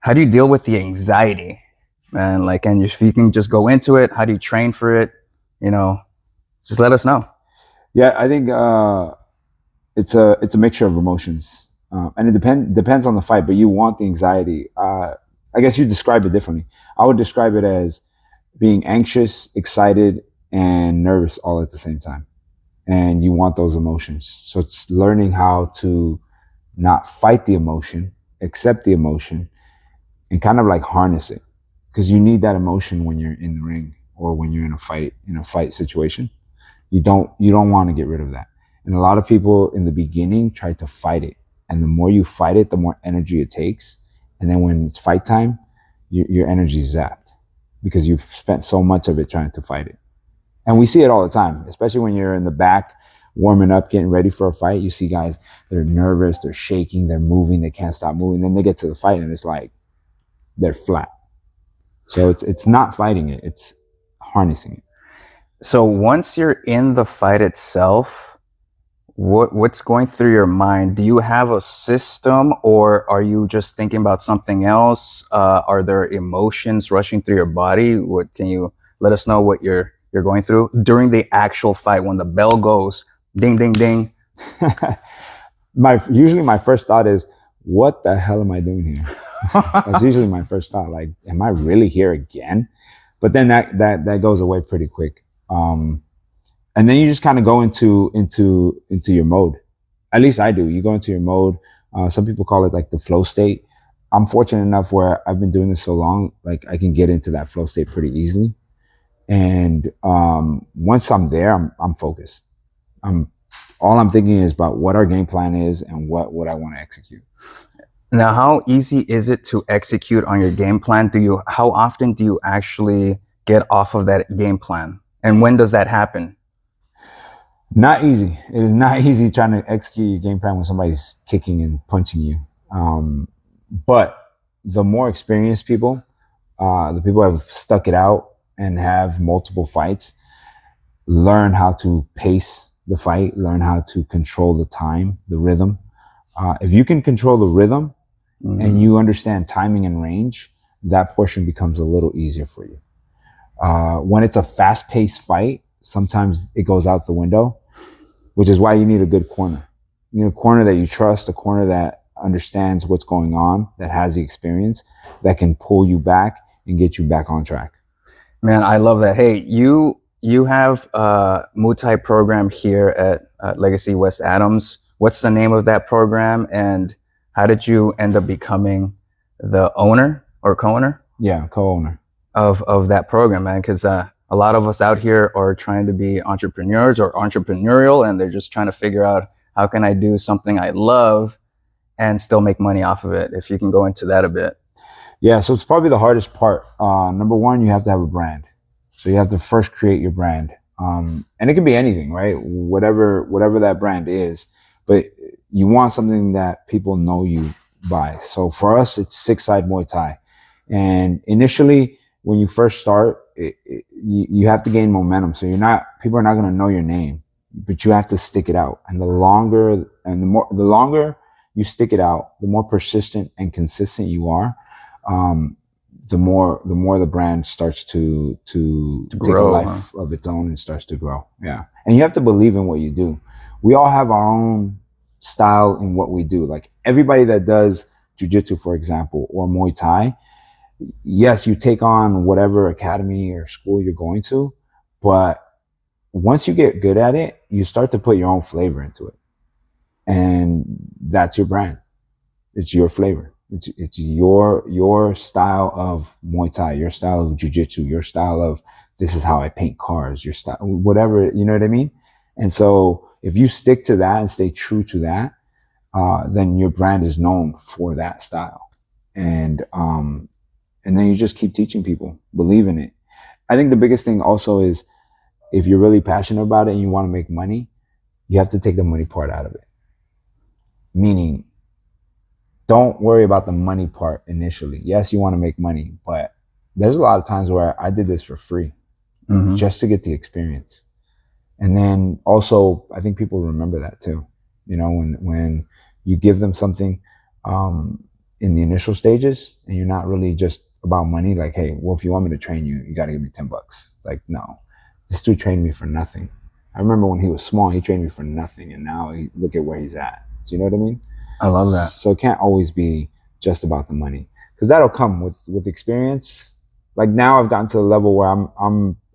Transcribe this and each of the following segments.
how do you deal with the anxiety, man? Like, and if you can just go into it, how do you train for it? You know, just let us know. Yeah, I think it's a mixture of emotions, and it depends on the fight. But you want the anxiety. I guess you describe it differently. I would describe it as being anxious, excited, and nervous all at the same time. And you want those emotions. So it's learning how to not fight the emotion, accept the emotion, and kind of like harness it, because you need that emotion when you're in the ring or when you're in a fight situation. You don't want to get rid of that. And a lot of people in the beginning try to fight it, and the more you fight it, the more energy it takes. And then when it's fight time, your energy is zapped because you've spent so much of it trying to fight it. And we see it all the time, especially when you're in the back warming up, getting ready for a fight. You see guys, they're nervous, they're shaking, they're moving, they can't stop moving. Then they get to the fight and it's like they're flat. So it's not fighting it, it's harnessing it. So once you're in the fight itself, what's going through your mind? Do you have a system, or are you just thinking about something else? Are there emotions rushing through your body? What can you let us know what you're going through during the actual fight when the bell goes ding ding ding? My first thought is, what the hell am I doing here? That's usually my first thought. Like, am I really here again? But then that goes away pretty quick. And then you just kind of go into your mode. At least I do. You go into your mode. Some people call it like the flow state. I'm fortunate enough where I've been doing this so long, like I can get into that flow state pretty easily. And once I'm there, I'm focused. I'm All I'm thinking is about what our game plan is and what I want to execute. Now, how easy is it to execute on your game plan? How often do you actually get off of that game plan? And when does that happen? Not easy. It is not easy trying to execute your game plan when somebody's kicking and punching you. But the more experienced people, the people who have stuck it out and have multiple fights, learn how to pace the fight, learn how to control the time, the rhythm. If you can control the rhythm and you understand timing and range, that portion becomes a little easier for you. When it's a fast-paced fight, sometimes it goes out the window, which is why you need a good corner. You need a corner that you trust, a corner that understands what's going on, that has the experience, that can pull you back and get you back on track. Man, I love that. Hey, you have a Muay Thai program here at Legacy West Adams. What's the name of that program, and how did you end up becoming the owner or co-owner? Yeah, co-owner of that program, man. Because a lot of us out here are trying to be entrepreneurs or entrepreneurial, and they're just trying to figure out how can I do something I love and still make money off of it. If you can go into that a bit. Yeah, so it's probably the hardest part. Number one, you have to have a brand. So you have to first create your brand. And it can be anything, right? Whatever that brand is, but you want something that people know you by. So for us, it's Six Side Muay Thai. And initially, when you first start, you have to gain momentum. So people are not going to know your name, but you have to stick it out. And the longer you stick it out, the more persistent and consistent you are, the more the brand starts to grow, take a life of its own and starts to grow. Yeah. And you have to believe in what you do. We all have our own style in what we do. Like everybody that does jiu-jitsu, for example, or Muay Thai, yes, you take on whatever academy or school you're going to, but once you get good at it, you start to put your own flavor into it. And that's your brand. It's your flavor. It's your style of Muay Thai, your style of jiu-jitsu, your style of this is how I paint cars, your style, whatever, you know what I mean? And so if you stick to that and stay true to that, then your brand is known for that style. And then you just keep teaching people, believe in it. I think the biggest thing also is if you're really passionate about it and you want to make money, you have to take the money part out of it. Meaning, don't worry about the money part initially. Yes, you want to make money, but there's a lot of times where I did this for free just to get the experience. And then also, I think people remember that too. You know, when you give them something, in the initial stages, and you're not really just about money. Like, hey, well, if you want me to train you, you got to give me $10. It's like, no, this dude trained me for nothing. I remember when he was small, he trained me for nothing, and now look at where he's at. Do you know what I mean? I love that. So it can't always be just about the money, because that'll come with experience. Like now, I've gotten to the level where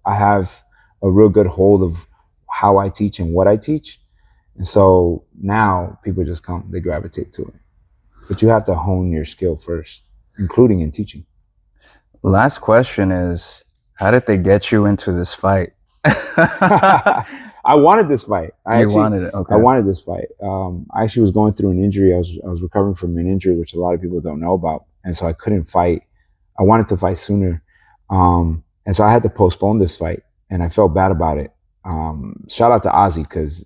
I have a real good hold of how I teach and what I teach, and so now people just come, they gravitate to it. But you have to hone your skill first, including in teaching. Last question is, how did they get you into this fight? I wanted this fight. You wanted it, okay. I wanted this fight. I actually was going through an injury. I was recovering from an injury, which a lot of people don't know about, and so I couldn't fight. I wanted to fight sooner, and so I had to postpone this fight, and I felt bad about it. Shout out to Ozzy, because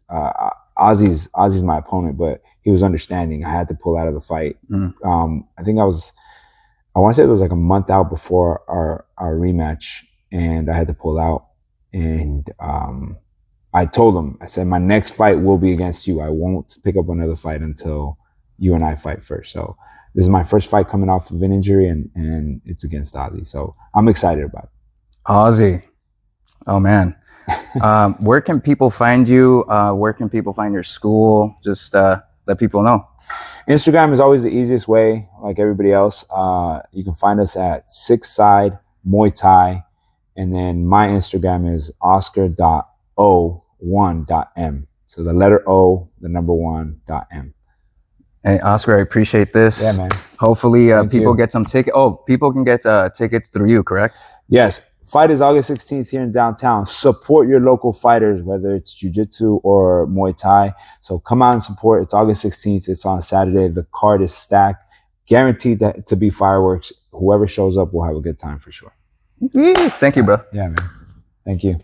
Ozzy's my opponent, but he was understanding. I had to pull out of the fight. I think I want to say it was like a month out before our rematch, and I had to pull out. And I told him, I said, my next fight will be against you. I won't pick up another fight until you and I fight first. So this is my first fight coming off of an injury, and it's against Ozzy. So I'm excited about it. Ozzy. Oh, man. Where can people find you? Where can people find your school? Just let people know. Instagram is always the easiest way, like everybody else. You can find us at 6 Side Muay Thai. And then my Instagram is oscar.o1.m. So the letter O, the number 1.m. Hey, Oscar, I appreciate this. Yeah, man. Hopefully people get some tickets. Oh, people can get tickets through you, correct? Yes. Fight is August 16th here in downtown. Support your local fighters, whether it's jiu-jitsu or Muay Thai. So come out and support. It's August 16th. It's on Saturday. The card is stacked. Guaranteed to be fireworks. Whoever shows up will have a good time for sure. Thank you, bro. Yeah, man. Thank you.